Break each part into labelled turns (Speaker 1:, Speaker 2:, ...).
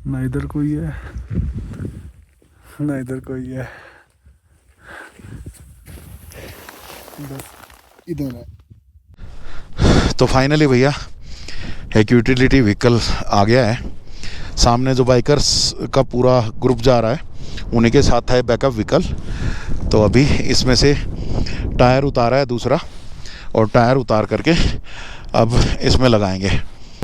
Speaker 1: ना इधर कोई है ना इधर कोई है, बस इधर है।
Speaker 2: तो फाइनली भैया एक यूटिलिटी व्हीकल आ गया है। सामने जो बाइकर्स का पूरा ग्रुप जा रहा है उन्हीं के साथ है बैकअप व्हीकल। तो अभी इसमें से टायर उतारा है दूसरा, और टायर उतार करके अब इसमें लगाएंगे।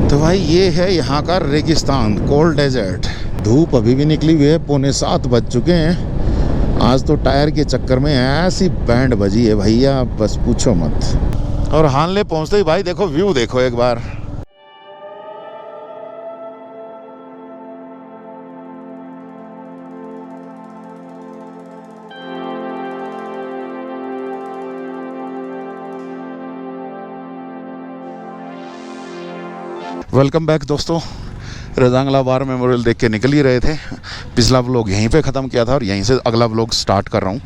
Speaker 2: तो भाई ये है यहाँ का रेगिस्तान, कोल्ड डेजर्ट। धूप अभी भी निकली हुई है, 6:45 बज चुके हैं। आज तो टायर के चक्कर में ऐसी बैंड बजी है भैया, बस पूछो मत। और हानले पहुँचते ही भाई देखो व्यू देखो एक बार। वेलकम बैक दोस्तों। रजांगला वार मेमोरियल देख के निकल ही रहे थे। पिछला व्लॉग यहीं पे ख़त्म किया था और यहीं से अगला व्लॉग स्टार्ट कर रहा हूँ।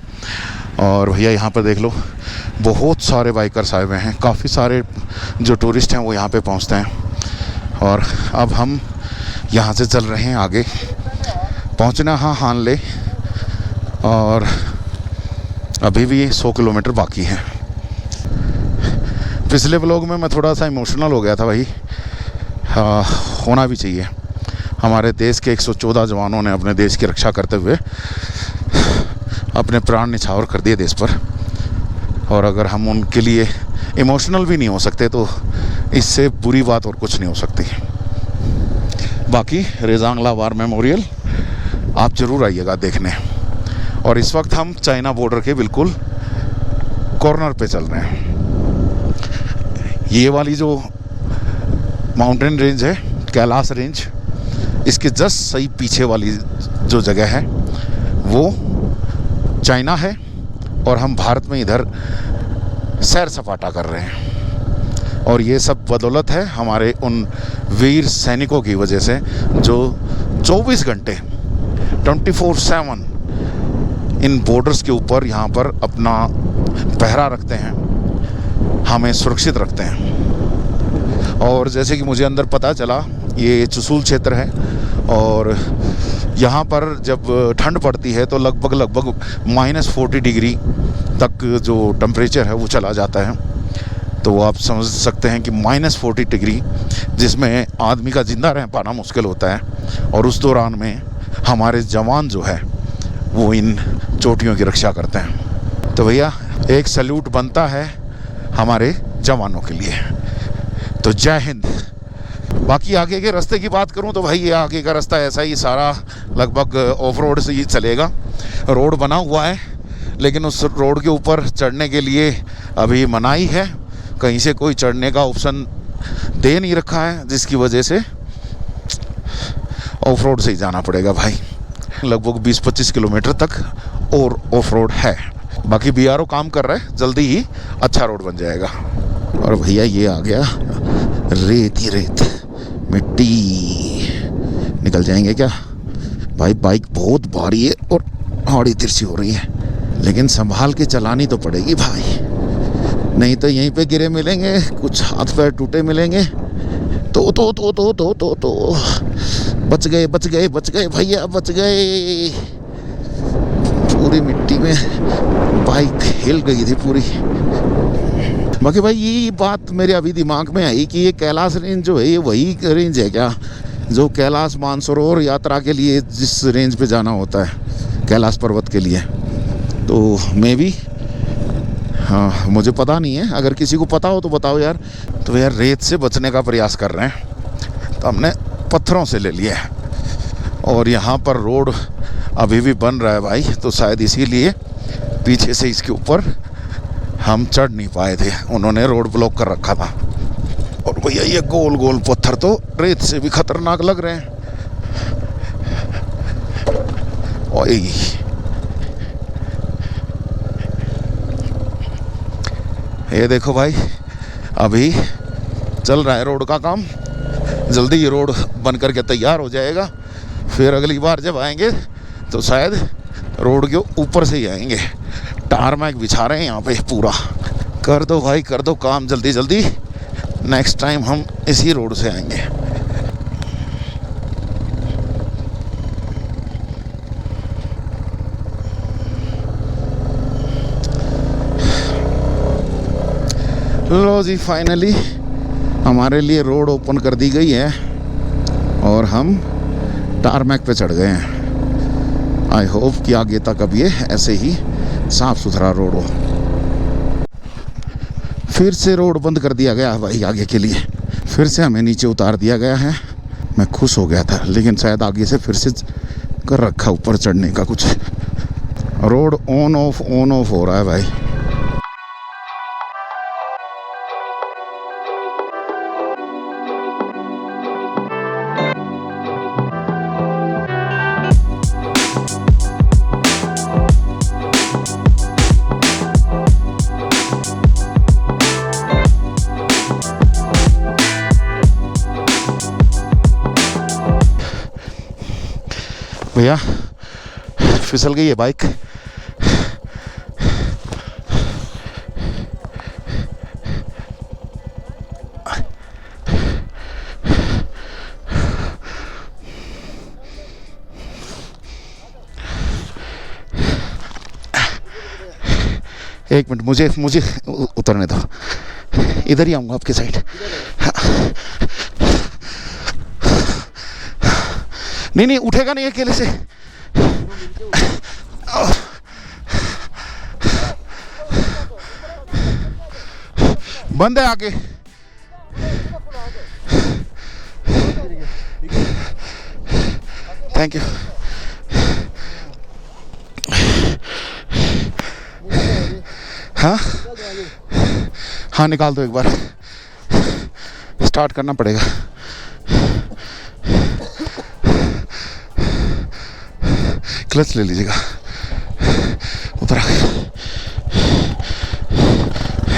Speaker 2: और भैया यहाँ पर देख लो बहुत सारे बाइकर्स आए हुए हैं, काफ़ी सारे जो टूरिस्ट हैं वो यहाँ पे पहुँचते हैं। और अब हम यहाँ से चल रहे हैं आगे, पहुँचना हाँ हानले, और अभी भी 100 किलोमीटर बाकी है। पिछले व्लॉग में मैं थोड़ा सा इमोशनल हो गया था भाई, होना भी चाहिए। हमारे देश के 114 जवानों ने अपने देश की रक्षा करते हुए अपने प्राण निछावर कर दिए देश पर, और अगर हम उनके लिए इमोशनल भी नहीं हो सकते तो इससे बुरी बात और कुछ नहीं हो सकती। बाकी रेजांगला वार मेमोरियल आप ज़रूर आइएगा देखने। और इस वक्त हम चाइना बॉर्डर के बिल्कुल कॉर्नर पे चल रहे हैं। ये वाली जो माउंटेन रेंज है कैलाश रेंज, इसके जस्ट सही पीछे वाली जो जगह है वो चाइना है, और हम भारत में इधर सैर सपाटा कर रहे हैं। और ये सब बदौलत है हमारे उन वीर सैनिकों की वजह से जो 24 घंटे 24/7 इन बॉर्डर्स के ऊपर यहाँ पर अपना पहरा रखते हैं, हमें सुरक्षित रखते हैं। और जैसे कि मुझे अंदर पता चला, ये चुसूल क्षेत्र है और यहाँ पर जब ठंड पड़ती है तो लगभग -40 डिग्री तक जो टेम्परेचर है वो चला जाता है। तो आप समझ सकते हैं कि -40 डिग्री जिसमें आदमी का ज़िंदा रह पाना मुश्किल होता है। और उस दौरान में हमारे जवान जो है वो इन चोटियों की रक्षा करते हैं। तो भैया एक सैल्यूट बनता है हमारे जवानों के लिए। तो जय हिंद। बाकी आगे के रास्ते की बात करूं तो भाई ये आगे का रास्ता ऐसा ही सारा लगभग ऑफ रोड से ही चलेगा। रोड बना हुआ है लेकिन उस रोड के ऊपर चढ़ने के लिए अभी मनाही है, कहीं से कोई चढ़ने का ऑप्शन दे नहीं रखा है, जिसकी वजह से ऑफ रोड से ही जाना पड़ेगा भाई। लगभग 20-25 किलोमीटर तक और ऑफ रोड है। बाकी BRO काम कर रहा है, जल्दी ही अच्छा रोड बन जाएगा। और भैया ये आ गया रेत ही रेत, मिट्टी। निकल जाएंगे क्या भाई? बाइक बहुत भारी है और आड़ी तिरछी हो रही है, लेकिन संभाल के चलानी तो पड़ेगी भाई, नहीं तो यहीं पे गिरे मिलेंगे, कुछ हाथ पैर टूटे मिलेंगे। तो बच गए भैया, बच गए। पूरी मिट्टी में बाइक हिल गई थी पूरी। बाकी भाई ये बात मेरे अभी दिमाग में आई कि ये कैलाश रेंज जो है ये वही रेंज है क्या जो कैलाश मानसरोवर यात्रा के लिए जिस रेंज पे जाना होता है कैलाश पर्वत के लिए? तो मे बी, हाँ मुझे पता नहीं है, अगर किसी को पता हो तो बताओ यार। तो यार रेत से बचने का प्रयास कर रहे हैं तो हमने पत्थरों से ले लिया है। और यहाँ पर रोड अभी भी बन रहा है भाई, तो शायद इसीलिए पीछे से इसके ऊपर हम चढ़ नहीं पाए थे, उन्होंने रोड ब्लॉक कर रखा था। और भैया ये गोल गोल पत्थर तो रेत से भी खतरनाक लग रहे हैं। ओए ये देखो भाई, अभी चल रहा है रोड का काम, जल्दी ये रोड बन करके तैयार हो जाएगा। फिर अगली बार जब आएंगे तो शायद रोड के ऊपर से ही आएंगे। टारमैक बिछा रहे हैं यहाँ पे पूरा। कर दो भाई, कर दो काम जल्दी जल्दी, नेक्स्ट टाइम हम इसी रोड से आएंगे। लो जी, फाइनली हमारे लिए रोड ओपन कर दी गई है और हम टारमैक पे चढ़ गए हैं। आई होप कि आगे तक अब ये ऐसे ही साफ़ सुथरा रोड हो। फिर से रोड बंद कर दिया गया है भाई आगे के लिए। फिर से हमें नीचे उतार दिया गया है। मैं खुश हो गया था, लेकिन शायद आगे से फिर से कर रखा ऊपर चढ़ने का कुछ। रोड ऑन ऑफ हो रहा है भाई। भैया फिसल गई है बाइक। एक मिनट, मुझे उतरने दो। इधर ही आऊँगा आपके साइड। नहीं उठेगा नहीं अकेले से। बंद है आगे। Thank you. हाँ निकाल दो एक बार। स्टार्ट करना पड़ेगा। क्लच ले लीजिएगा। ऊपर आ गए।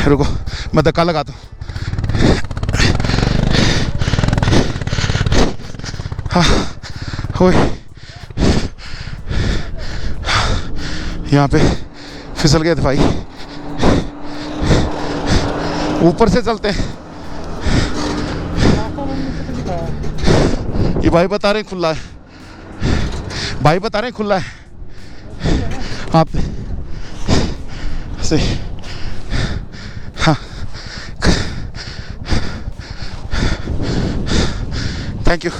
Speaker 2: रुको मैं धक्का लगाता हूँ। हाँ होए। यहाँ पे फिसल गए थे भाई। ऊपर से चलते हैं। ये भाई बता रहे खुला है। भाई बता रहे खुला है। आप से हाँ थैंक यू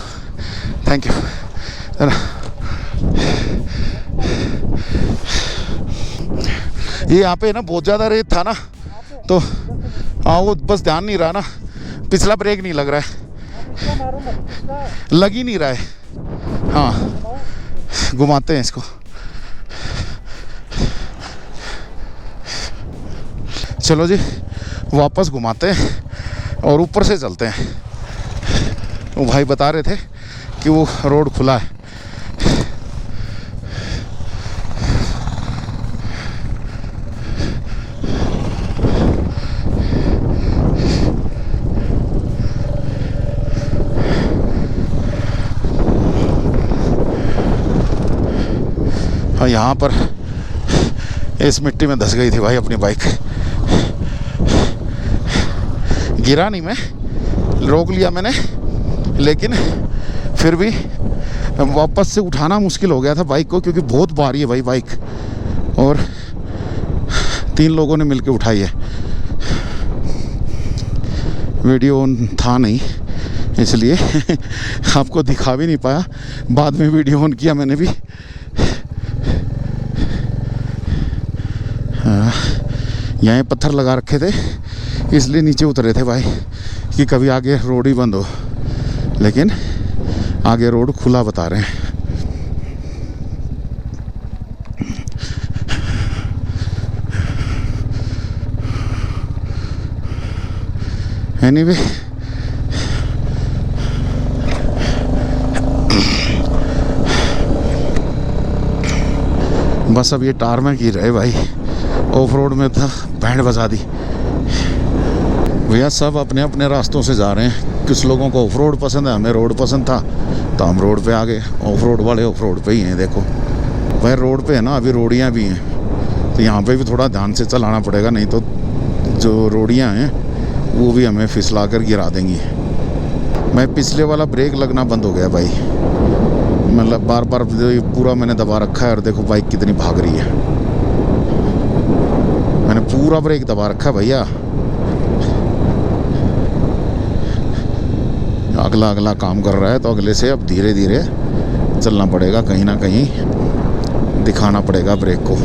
Speaker 2: ये यहाँ पे ना बहुत ज़्यादा रेत था ना, तो हाँ वो बस ध्यान नहीं रहा ना। पिछला ब्रेक नहीं लग रहा है, लग ही नहीं रहा है। हाँ घुमाते हैं इसको। चलो जी वापस घुमाते हैं और ऊपर से चलते हैं। वो भाई बता रहे थे कि वो रोड खुला है। हाँ यहाँ पर इस मिट्टी में धंस गई थी भाई अपनी बाइक। गिरा नहीं मैं, रोक लिया मैंने, लेकिन फिर भी वापस से उठाना मुश्किल हो गया था बाइक को, क्योंकि बहुत भारी है भाई बाइक। और 3 लोगों ने मिलकर उठाई है। वीडियो ऑन था नहीं इसलिए आपको दिखा भी नहीं पाया। बाद में वीडियो ऑन किया मैंने भी। यहाँ पत्थर लगा रखे थे इसलिए नीचे उतरे थे भाई कि कभी आगे रोड ही बंद हो, लेकिन आगे रोड खुला बता रहे हैं। एनीवे बस अब ये टारमैक ही रहे भाई। ऑफ रोड में था बैंड बजा दी। भैया सब अपने अपने रास्तों से जा रहे हैं। कुछ लोगों को ऑफ रोड पसंद है, हमें रोड पसंद था तो हम रोड पे आ गए। ऑफ रोड वाले ऑफ रोड पे ही हैं। देखो भाई रोड पे है ना, अभी रोडियाँ भी हैं तो यहाँ पे भी थोड़ा ध्यान से चलाना पड़ेगा, नहीं तो जो रोडियाँ हैं वो भी हमें फिसला कर गिरा देंगी। मैं पिछले वाला ब्रेक लगना बंद हो गया भाई, मतलब बार बार पूरा मैंने दबा रखा है। और देखो बाइक कितनी भाग रही है। मैंने पूरा ब्रेक दबा रखा है भैया। अगला अगला काम कर रहा है, तो अगले से अब धीरे धीरे चलना पड़ेगा, कहीं ना कहीं दिखाना पड़ेगा ब्रेक को।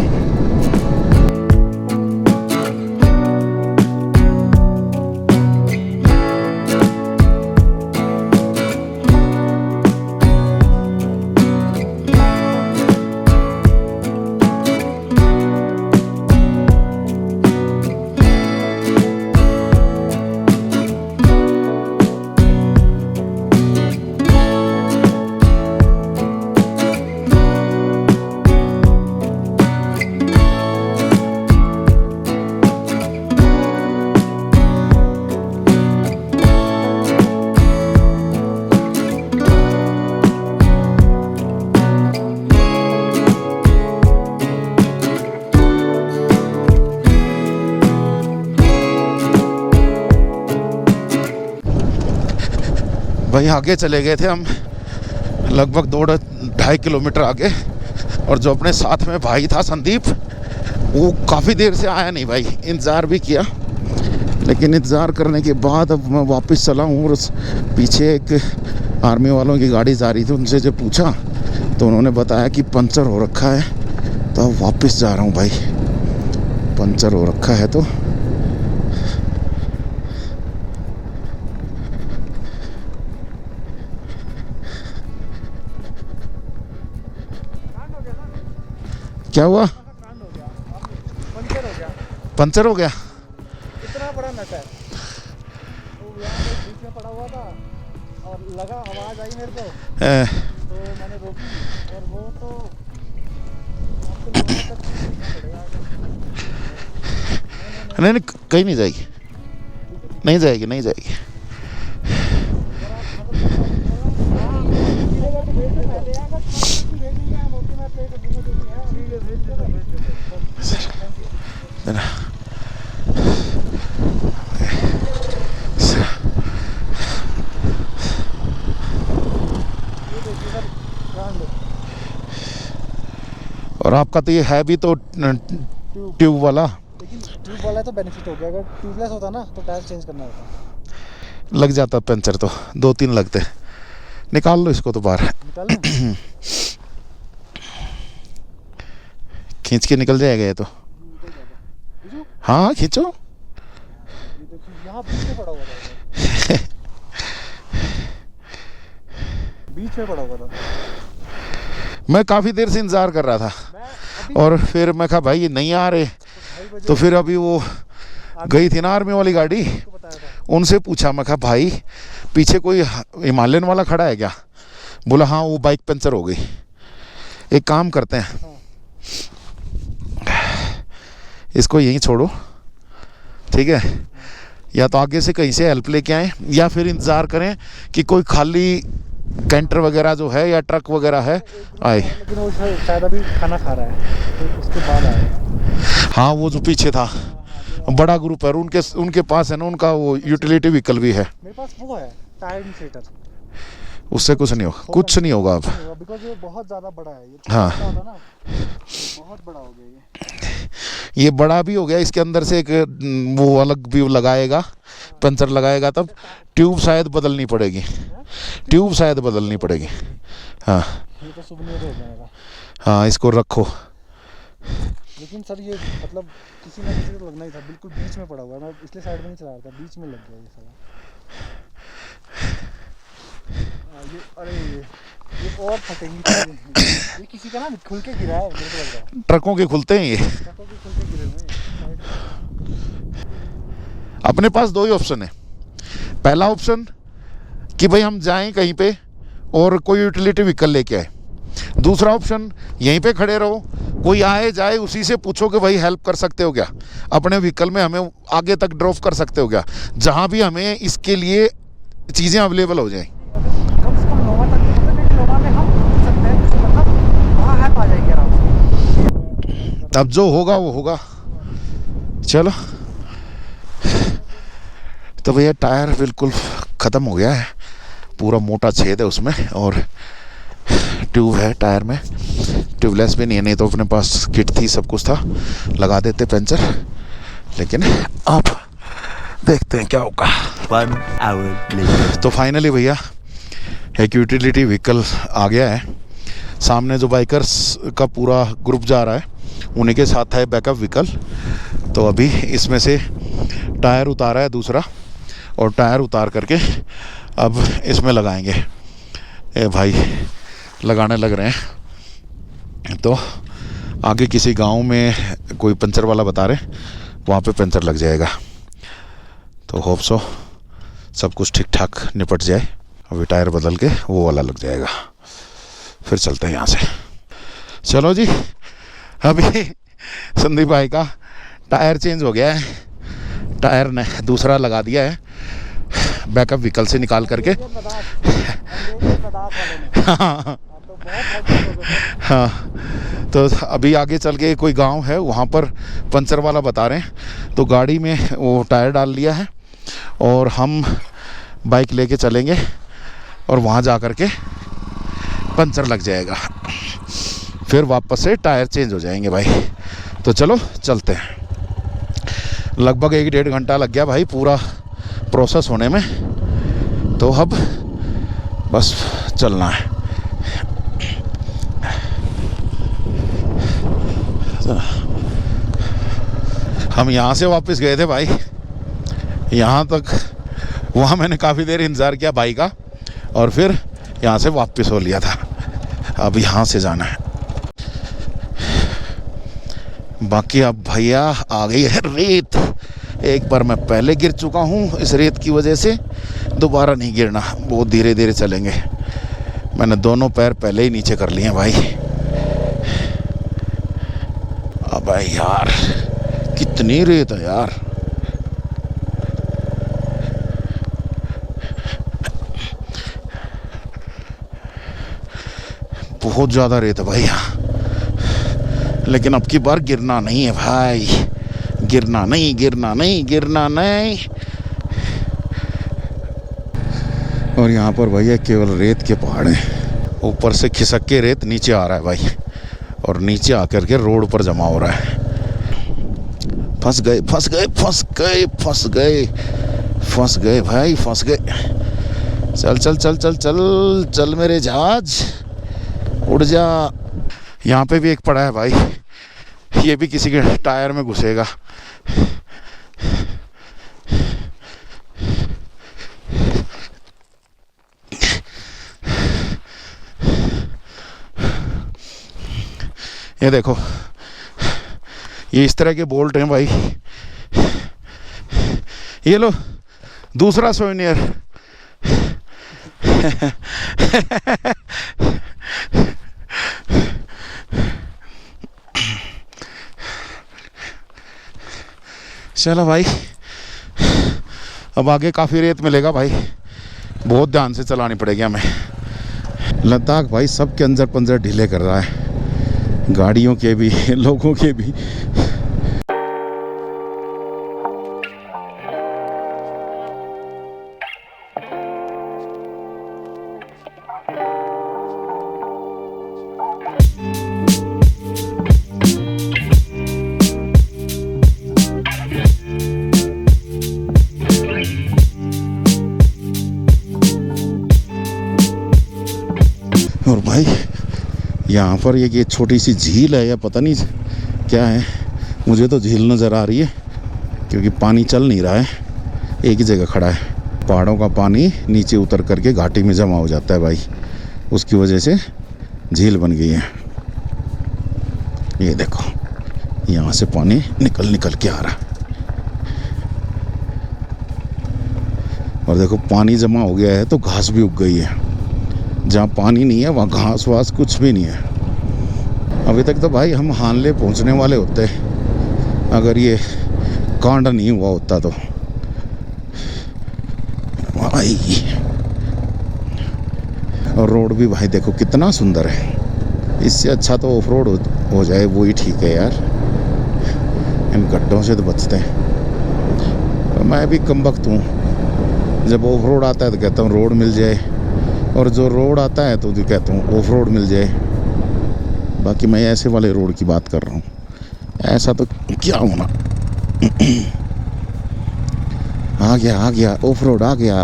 Speaker 2: भाई आगे चले गए थे हम, लगभग 2-2.5 किलोमीटर आगे, और जो अपने साथ में भाई था संदीप, वो काफ़ी देर से आया नहीं भाई। इंतज़ार भी किया, लेकिन इंतज़ार करने के बाद अब मैं वापस चला हूँ। और पीछे एक आर्मी वालों की गाड़ी जा रही थी, उनसे जब पूछा तो उन्होंने बताया कि पंचर हो रखा है, तो अब वापस जा रहा हूँ भाई। पंचर हो रखा है तो क्या हुआ? पंचर हो गया।
Speaker 1: इतना बड़ा नट है, वो यहाँ पे बीच में पड़ा हुआ था और लगा, आवाज़ आई मेरे को, तो मैंने रोकी, और वो तो आपको लोगों तक पड़ेगा।
Speaker 2: नहीं, कहीं नहीं जाएगी, नहीं जाएगी, नहीं जाएगी। और आपका तो ये है भी तो ट्यूब वाला,
Speaker 1: लेकिन ट्यूब वाला तो बेनिफिट हो गया। अगर ट्यूबलेस होता ना तो टायर चेंज करना होता,
Speaker 2: लग जाता पंचर, तो 2-3 लगते। निकाल लो इसको तो बाहर,
Speaker 1: निकाल
Speaker 2: खींच के निकल जाएगा ये तो। हाँ खींचो।
Speaker 1: यहाँ बीच में पड़ा हुआ था, बीच में पड़ा हुआ था।
Speaker 2: मैं काफ़ी देर से इंतज़ार कर रहा था, और फिर मैं कहा भाई ये नहीं आ रहे, तो फिर अभी वो गई थी ना आर्मी वाली गाड़ी, उनसे पूछा, मैं कहा भाई पीछे कोई हिमालयन वाला खड़ा है क्या? बोला हाँ, वो बाइक पंचर हो गई। एक काम करते हैं, इसको यहीं छोड़ो, ठीक है, या तो आगे से कहीं से हेल्प लेके आए, या फिर इंतज़ार करें कि कोई खाली कैंटर वगैरह जो है या ट्रक वगैरह है आए।
Speaker 1: लेकिन वो शायद अभी खाना खा रहा है, तो उसके बाद आए।
Speaker 2: हाँ, वो जो पीछे था, बड़ा ग्रुप है, उनके पास है ना, उनका वो यूटिलिटी व्हीकल भी है।
Speaker 1: मेरे पास वो है टायर इन्फ्लेटर,
Speaker 2: उससे कुछ नहीं होगा, कुछ नहीं होगा अब,
Speaker 1: बिकॉज़ ये बहुत ज़्यादा बड़ा है। ये
Speaker 2: हाँ,
Speaker 1: ना, बहुत बड़ा हो गया
Speaker 2: ये बड़ा भी हो गया। इसके अंदर से एक वो अलग भी लगाएगा, पंचर लगाएगा, तब ट्यूब शायद बदलनी पड़ेगी, ट्यूब शायद बदलनी पड़ेगी। हाँ,
Speaker 1: ये तो सुवनीर हो जाएगा।
Speaker 2: हाँ, इसको रखो।
Speaker 1: लेकिन सर ये मतलब किसी ना किसी को लगना ही था, बिल्कुल बीच में पड़ा हुआ है। मैं इसलिए साइड में नहीं चला रहा था, बीच में लग गया ये साला। ये अरे ये और फटेंगी। ये किसी का ना खुल के गिरा है, मेरे को लग रहा है।
Speaker 2: ट्रकों के खुलते हैं ये,
Speaker 1: ट्रकों के खुल के गिरे हुए।
Speaker 2: अपने पास 2 ही ऑप्शन है। पहला ऑप्शन कि भाई हम जाएं कहीं पे और कोई यूटिलिटी व्हीकल लेके आए। दूसरा ऑप्शन यहीं पे खड़े रहो, कोई आए जाए उसी से पूछो कि भाई हेल्प कर सकते हो क्या, अपने व्हीकल में हमें आगे तक ड्रॉप कर सकते हो क्या, जहाँ भी हमें इसके लिए चीज़ें अवेलेबल हो जाएं।
Speaker 1: कम से कम नोवा तक, मतलब नोवा में हम पूछ सकते हैं, मतलब वहाँ ऐप आ जाएगी आराम से।
Speaker 2: तब जो होगा वो होगा। चलो, तो भैया टायर बिल्कुल ख़त्म हो गया है, पूरा मोटा छेद है उसमें, और ट्यूब है टायर में, ट्यूबलेस भी नहीं है, नहीं तो अपने पास किट थी, सब कुछ था, लगा देते पंचर। लेकिन अब देखते हैं क्या होगा।
Speaker 3: 1 hour later.
Speaker 2: तो फाइनली भैया एक यूटिलिटी व्हीकल आ गया है। सामने जो बाइकर्स का पूरा ग्रुप जा रहा है उन्हीं के साथ है बैकअप व्हीकल। तो अभी इसमें से टायर उतारा है दूसरा, और टायर उतार करके अब इसमें लगाएंगे। ए भाई लगाने लग रहे हैं। तो आगे किसी गांव में कोई पंचर वाला बता रहे, वहाँ पे पंचर लग जाएगा। तो होप सो सब कुछ ठीक ठाक निपट जाए। अभी टायर बदल के वो वाला लग जाएगा, फिर चलते हैं यहाँ से। चलो जी, अभी संदीप भाई का टायर चेंज हो गया है। टायर ने दूसरा लगा दिया है बैकअप व्हीकल से निकाल करके। हाँ, तो अभी आगे चल के कोई गांव है, वहाँ पर पंचर वाला बता रहे हैं। तो गाड़ी में वो टायर डाल लिया है और हम बाइक लेके चलेंगे और वहाँ जा कर के पंचर लग जाएगा, फिर वापस से टायर चेंज हो जाएंगे भाई। तो चलो चलते हैं। लगभग 1-1.5 घंटा लग गया भाई पूरा प्रोसेस होने में। तो अब बस चलना है। हम यहाँ से वापस गए थे भाई, यहाँ तक। वहाँ मैंने काफ़ी देर इंतज़ार किया भाई का, और फिर यहाँ से वापस हो लिया था। अब यहाँ से जाना है। बाकी अब भैया आ गई है रेत। एक बार मैं पहले गिर चुका हूँ इस रेत की वजह से, दोबारा नहीं गिरना। बहुत धीरे धीरे चलेंगे। मैंने दोनों पैर पहले ही नीचे कर लिए हैं भाई। अब यार कितनी रेत है यार। बहुत ज़्यादा रेत है भाई यहाँ। लेकिन अब की बार गिरना नहीं है भाई, गिरना नहीं, गिरना नहीं, गिरना नहीं। और यहाँ पर भैया केवल रेत के पहाड़ हैं। ऊपर से खिसक के रेत नीचे आ रहा है भाई, और नीचे आकर के रोड पर जमा हो रहा है। फंस गए, फंस गए, फंस गए, फंस गए, फंस गए भाई, फंस गए। चल चल चल चल चल चल मेरे जहाज, उड़ जा। यहाँ पे भी एक पड़ा है भाई, ये भी किसी के टायर में घुसेगा। ये देखो, ये इस तरह के बोल्ट हैं भाई। ये लो दूसरा सोवेनियर। चलो भाई, अब आगे काफ़ी रेत मिलेगा भाई, बहुत ध्यान से चलानी पड़ेगी हमें। लद्दाख भाई सबके अंदर पंजर ढीले कर रहा है, गाड़ियों के भी, लोगों के भी। और भाई यहाँ पर ये छोटी सी झील है या पता नहीं क्या है, मुझे तो झील नज़र आ रही है क्योंकि पानी चल नहीं रहा है, एक ही जगह खड़ा है। पहाड़ों का पानी नीचे उतर करके घाटी में जमा हो जाता है भाई, उसकी वजह से झील बन गई है। ये देखो, यहाँ से पानी निकल निकल के आ रहा है। और देखो पानी जमा हो गया है तो घास भी उग गई है। जहाँ पानी नहीं है वहाँ घास वास कुछ भी नहीं है। अभी तक तो भाई हम हानले पहुँचने वाले होते अगर ये कांड नहीं हुआ होता तो भाई। और रोड भी भाई देखो कितना सुंदर है, इससे अच्छा तो ऑफ रोड हो जाए वो ही ठीक है यार, इन गड्ढों से तो बचते हैं। तो मैं भी कमबख्त हूँ, जब ऑफ रोड आता है तो कहता हूँ रोड मिल जाए, और जो रोड आता है तो कहता हूँ ऑफ रोड मिल जाए। बाकी मैं ऐसे वाले रोड की बात कर रहा हूँ, ऐसा तो क्या होना। आ गया ऑफ रोड आ गया।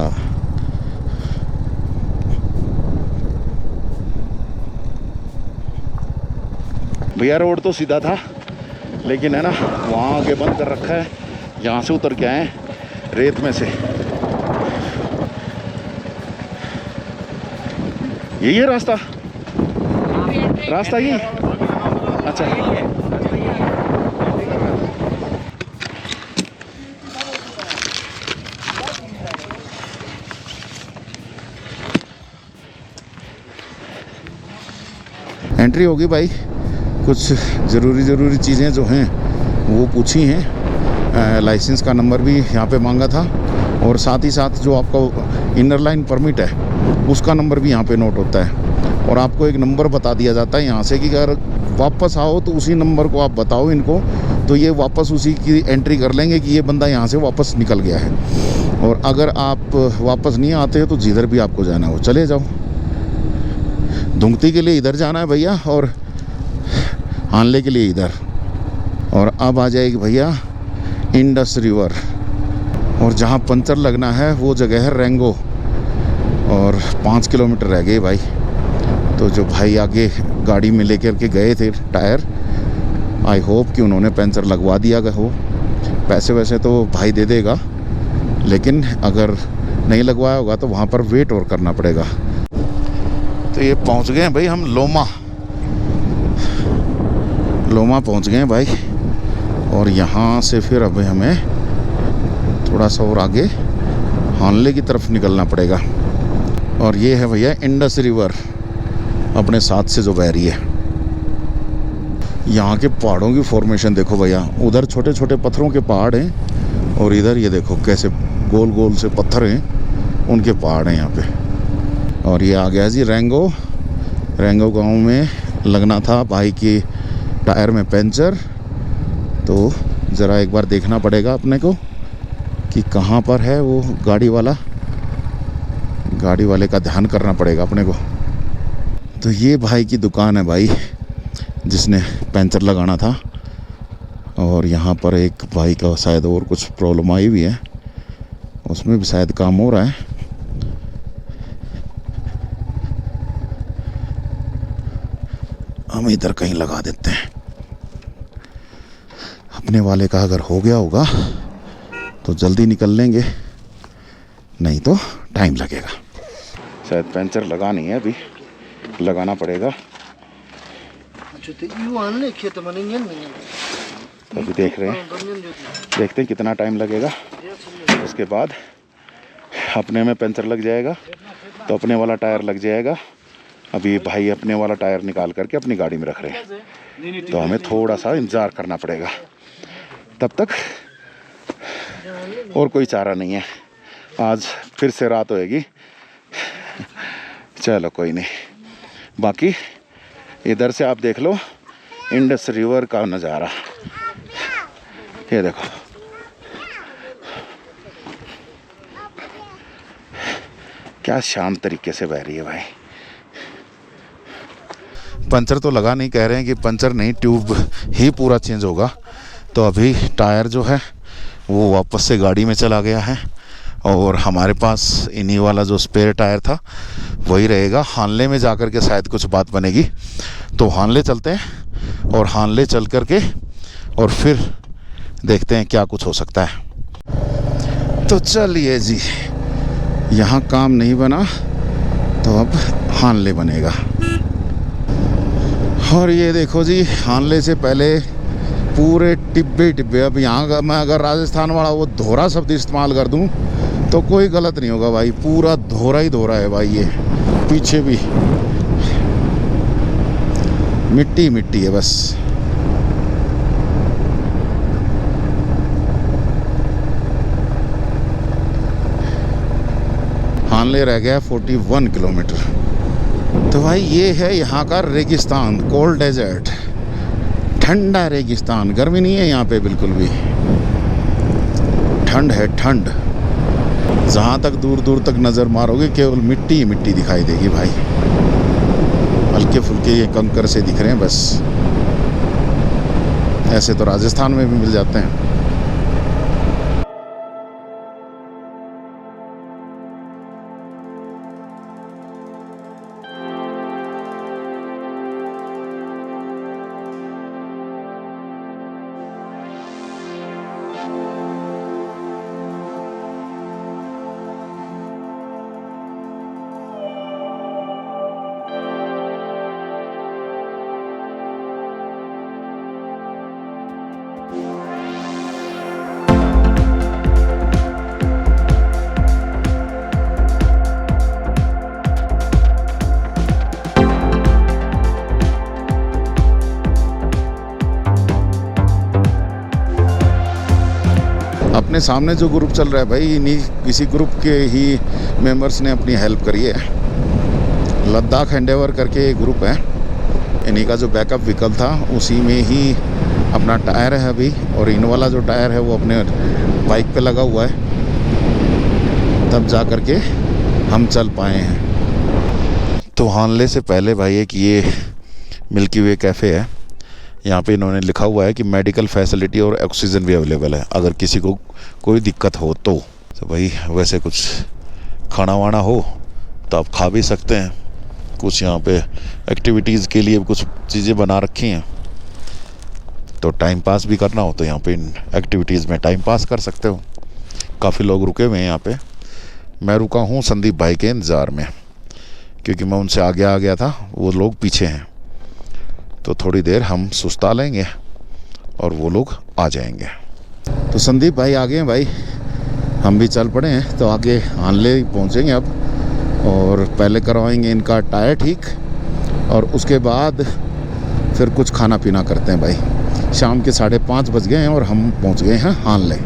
Speaker 2: भैया रोड तो सीधा था, लेकिन है ना वहाँ आगे बंद कर रखा है। यहाँ से उतर के आए रेत में से। यही है रास्ता, रास्ता यही। अच्छा, एंट्री होगी भाई। कुछ ज़रूरी चीज़ें जो हैं वो पूछी हैं। लाइसेंस का नंबर भी यहाँ पे मांगा था, और साथ ही साथ जो आपका इनर लाइन परमिट है उसका नंबर भी यहाँ पे नोट होता है। और आपको एक नंबर बता दिया जाता है यहाँ से कि अगर वापस आओ तो उसी नंबर को आप बताओ इनको, तो ये वापस उसी की एंट्री कर लेंगे कि ये बंदा यहाँ से वापस निकल गया है। और अगर आप वापस नहीं आते हो तो जिधर भी आपको जाना हो चले जाओ। दुंगती के लिए इधर जाना है भैया, और हानले के लिए इधर। और अब आ जाएगी भैया इंडस रिवर, और जहाँ पंचर लगना है वो जगह है रेंगो, और 5 किलोमीटर रह गए भाई। तो जो भाई आगे गाड़ी में लेकर के गए थे टायर, आई होप कि उन्होंने पंचर लगवा दिया हो। पैसे वैसे तो भाई दे देगा, लेकिन अगर नहीं लगवाया होगा तो वहाँ पर वेट और करना पड़ेगा। तो ये पहुँच गए हैं भाई हम लोमा पहुँच गए हैं भाई। और यहाँ से फिर अब हमें थोड़ा सा और आगे हानले की तरफ निकलना पड़ेगा। और ये है भैया इंडस रिवर अपने साथ से जो बह रही है। यहाँ के पहाड़ों की फॉर्मेशन देखो भैया, उधर छोटे छोटे पत्थरों के पहाड़ हैं, और इधर ये देखो कैसे गोल गोल से पत्थर हैं, उनके पहाड़ हैं यहाँ पे। और ये आ गया जी रेंगो गांव में लगना था भाई की टायर में पंचर। तो ज़रा एक बार देखना पड़ेगा अपने को कि कहाँ पर है वो गाड़ी वाले का ध्यान करना पड़ेगा अपने को। तो ये भाई की दुकान है भाई, जिसने पंचर लगाना था। और यहाँ पर एक भाई का शायद और कुछ प्रॉब्लम आई हुई है, उसमें भी शायद काम हो रहा है। हम इधर कहीं लगा देते हैं। अपने वाले का अगर हो गया होगा तो जल्दी निकल लेंगे, नहीं तो टाइम लगेगा। शायद पंचर लगा नहीं है, अभी लगाना पड़ेगा। अभी देख रहे हैं, देखते हैं कितना टाइम लगेगा। उसके बाद अपने में पंचर लग जाएगा तो अपने वाला टायर लग जाएगा। अभी भाई अपने वाला टायर निकाल करके अपनी गाड़ी में रख रहे हैं, तो हमें थोड़ा सा इंतज़ार करना पड़ेगा। तब तक और कोई चारा नहीं है, आज फिर से रात होएगी। चलो कोई नहीं। बाकी इधर से आप देख लो इंडस रिवर का नज़ारा, ये देखो। क्या शांत तरीके से बह रही है भाई। पंचर तो लगा नहीं, कह रहे हैं कि पंचर नहीं, ट्यूब ही पूरा चेंज होगा। तो अभी टायर जो है वो वापस से गाड़ी में चला गया है, और हमारे पास इन्हीं वाला जो स्पेयर टायर था वही रहेगा। हानले में जाकर के शायद कुछ बात बनेगी, तो हानले चलते हैं, और हानले चल कर के और फिर देखते हैं क्या कुछ हो सकता है। तो चलिए जी, यहाँ काम नहीं बना तो अब हानले बनेगा। और ये देखो जी, हानले से पहले पूरे टिब्बे। अब यहाँ का मैं अगर राजस्थान वाला वो धोरा शब्द इस्तेमाल कर दूँ तो कोई गलत नहीं होगा भाई। पूरा धोरा ही धोरा है भाई, ये पीछे भी मिट्टी है बस। हानले रह गया 41 किलोमीटर। तो भाई ये है यहाँ का रेगिस्तान, कोल्ड डेजर्ट, ठंडा रेगिस्तान। गर्मी नहीं है यहाँ पे बिल्कुल भी, ठंड है ठंड। जहाँ तक दूर तक नज़र मारोगे केवल मिट्टी ही मिट्टी दिखाई देगी भाई। हल्के फुल्के ये कंकर से दिख रहे हैं बस। ऐसे तो राजस्थान में भी मिल जाते हैं। अपने सामने जो ग्रुप चल रहा है भाई, इन्हीं किसी ग्रुप के ही मेंबर्स ने अपनी हेल्प करी है। लद्दाख एंडेवर करके एक ग्रुप है, इन्हीं का जो बैकअप व्हीकल था उसी में ही अपना टायर है अभी, और इन वाला जो टायर है वो अपने बाइक पे लगा हुआ है, तब जा कर के हम चल पाए हैं। तो हानले से पहले भाई एक ये मिल्की वे कैफ़े है, यहाँ पे इन्होंने लिखा हुआ है कि मेडिकल फैसिलिटी और ऑक्सीजन भी अवेलेबल है, अगर किसी को कोई दिक्कत हो तो भाई वैसे कुछ खाना वाना हो तो आप खा भी सकते हैं। कुछ यहाँ पे एक्टिविटीज़ के लिए कुछ चीज़ें बना रखी हैं, तो टाइम पास भी करना हो तो यहाँ पे इन एक्टिविटीज़ में टाइम पास कर सकते हो। काफ़ी लोग रुके हुए हैं यहाँ पे। मैं रुका हूँ संदीप भाई के इंतज़ार में, क्योंकि मैं उनसे आगे आ गया था, वो लोग पीछे हैं। तो थोड़ी देर हम सुस्ता लेंगे और वो लोग आ जाएंगे। तो संदीप भाई आ गए हैं भाई, हम भी चल पड़े हैं। तो आगे हानले पहुँचेंगे अब, और पहले करवाएंगे इनका टायर ठीक, और उसके बाद फिर कुछ खाना पीना करते हैं भाई। शाम के 5:30 बज गए हैं और हम पहुँच गए हैं हानले।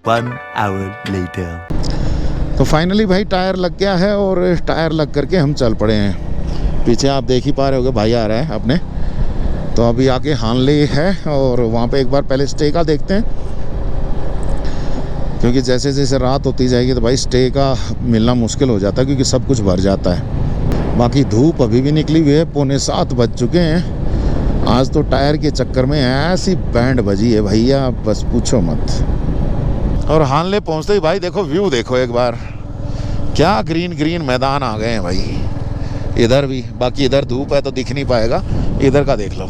Speaker 3: One hour later.
Speaker 2: तो फाइनली भाई टायर लग गया है, और टायर लग करके हम चल पड़े हैं। पीछे आप देख ही पा रहे होगे, भाई आ रहा है अपने। तो अभी आगे हानले है, और वहाँ पे एक बार पहले स्टे का देखते हैं, क्योंकि जैसे जैसे रात होती जाएगी तो भाई स्टे का मिलना मुश्किल हो जाता है, क्योंकि सब कुछ भर जाता है। बाकी धूप अभी भी निकली हुई है, 6:45 बज चुके हैं। आज तो टायर के चक्कर में ऐसी बैंड बजी है भैया, बस पूछो मत। और हानले पहुंचते ही भाई देखो व्यू देखो एक बार, क्या ग्रीन ग्रीन मैदान आ गए हैं भाई। इधर भी, बाकी इधर धूप है तो दिख नहीं पाएगा, इधर का देख लो।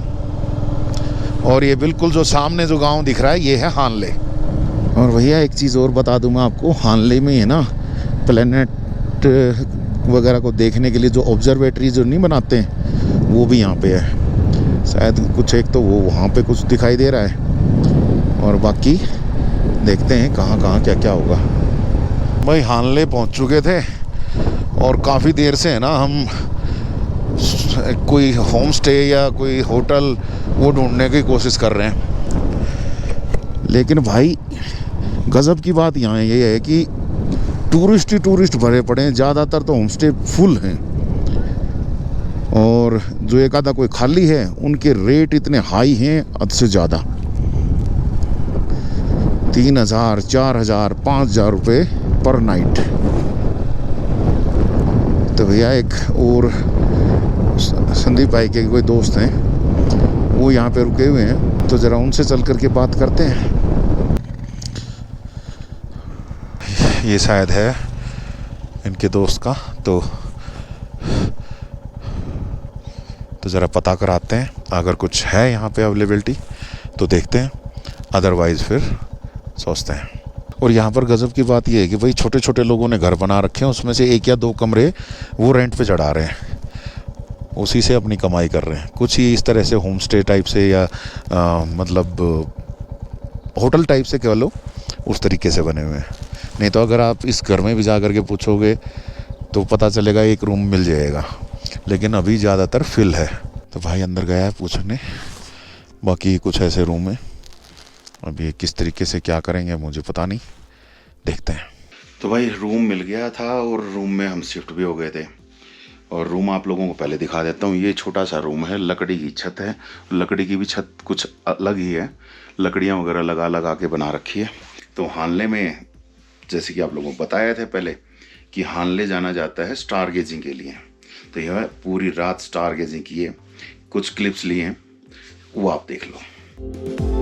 Speaker 2: और ये बिल्कुल जो सामने जो गांव दिख रहा है ये है हानले। और भैया एक चीज़ और बता दूं मैं आपको, हानले में है ना प्लेनेट वगैरह को देखने के लिए जो ऑब्जर्वेटरी जो नहीं बनाते हैं, वो भी यहाँ पे है शायद। कुछ एक तो वो वहाँ पे कुछ दिखाई दे रहा है, और बाकी देखते हैं कहाँ कहाँ क्या क्या होगा। भाई हानले पहुँच चुके थे, और काफ़ी देर से है ना हम कोई होम स्टे या कोई होटल वो ढूंढने की कोशिश कर रहे हैं। लेकिन भाई गज़ब की बात यहाँ ये है कि टूरिस्ट ही टूरिस्ट भरे पड़े हैं, ज़्यादातर तो होम स्टे फुल हैं, और जो एक आधा कोई खाली है उनके रेट इतने हाई हैं, हद से ज़्यादा। 3,000, 4,000, 5,000 रुपये पर नाइट। तो भैया एक और संदीप भाई के कोई दोस्त हैं, वो यहाँ पे रुके हुए हैं, तो ज़रा उनसे चल करके बात करते हैं। ये शायद है इनके दोस्त का, तो ज़रा पता कराते हैं। अगर कुछ है यहाँ पे अवेलेबिलिटी तो देखते हैं, अदरवाइज़ फिर सोचते हैं। और यहाँ पर गज़ब की बात ये है कि भाई छोटे छोटे लोगों ने घर बना रखे हैं, उसमें से 1 या 2 कमरे वो रेंट पे चढ़ा रहे हैं, उसी से अपनी कमाई कर रहे हैं। कुछ ही इस तरह से होम स्टे टाइप से या मतलब होटल टाइप से कह लो, उस तरीके से बने हुए हैं। नहीं तो अगर आप इस घर में भी जा कर के पूछोगे तो पता चलेगा एक रूम मिल जाएगा, लेकिन अभी ज़्यादातर फिल है। तो भाई अंदर गया है पूछने, बाकी कुछ ऐसे रूम है। अभी किस तरीके से क्या करेंगे मुझे पता नहीं, देखते हैं। तो भाई रूम मिल गया था, और रूम में हम शिफ्ट भी हो गए थे। और रूम आप लोगों को पहले दिखा देता हूँ। ये छोटा सा रूम है, लकड़ी की छत है। लकड़ी की भी छत कुछ अलग ही है, लकड़ियाँ वगैरह लगा लगा के बना रखी है। तो हानले में जैसे कि आप लोगों को बताया था पहले कि हानले जाना जाता है स्टार गेजिंग के लिए। तो यह पूरी रात स्टार गेजिंग की है, कुछ क्लिप्स लिए हैं, वो आप देख लो।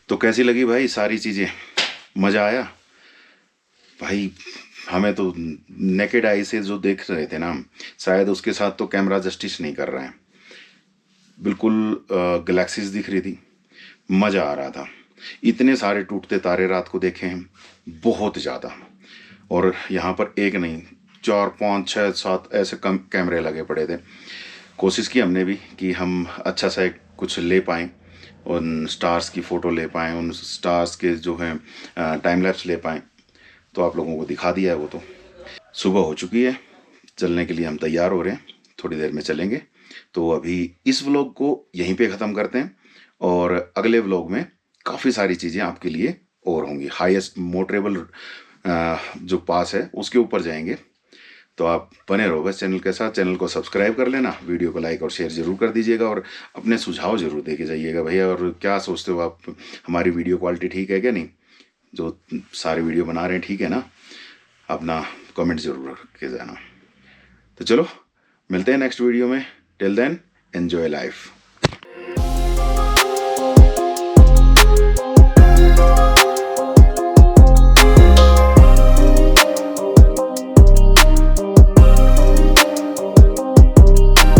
Speaker 2: तो कैसी लगी भाई सारी चीज़ें, मज़ा आया भाई? हमें तो नेकेड आई से जो देख रहे थे ना, शायद उसके साथ तो कैमरा जस्टिस नहीं कर रहा है। बिल्कुल गैलेक्सीज दिख रही थी, मज़ा आ रहा था। इतने सारे टूटते तारे रात को देखे हैं, बहुत ज़्यादा। और यहाँ पर एक नहीं, 4 5 6 7 ऐसे कम कैमरे लगे पड़े थे। कोशिश की हमने भी कि हम अच्छा सा कुछ ले पाएँ, उन स्टार्स की फ़ोटो ले पाएँ, उन स्टार्स के जो हैं टाइम लैप्स ले पाएँ। तो आप लोगों को दिखा दिया है वो तो। सुबह हो चुकी है, चलने के लिए हम तैयार हो रहे हैं, थोड़ी देर में चलेंगे। तो अभी इस व्लॉग को यहीं पे ख़त्म करते हैं और अगले व्लॉग में काफ़ी सारी चीज़ें आपके लिए और होंगी। हाईएस्ट मोटरेबल जो पास है उसके ऊपर जाएंगे। तो आप बने रहो बस चैनल के साथ। चैनल को सब्सक्राइब कर लेना, वीडियो को लाइक और शेयर ज़रूर कर दीजिएगा और अपने सुझाव ज़रूर दे के जाइएगा भैया। और क्या सोचते हो आप, हमारी वीडियो क्वालिटी ठीक है क्या नहीं? जो सारे वीडियो बना रहे हैं ठीक है ना? अपना कमेंट ज़रूर करके जाना। तो चलो मिलते हैं नेक्स्ट वीडियो में। Till then enjoy life.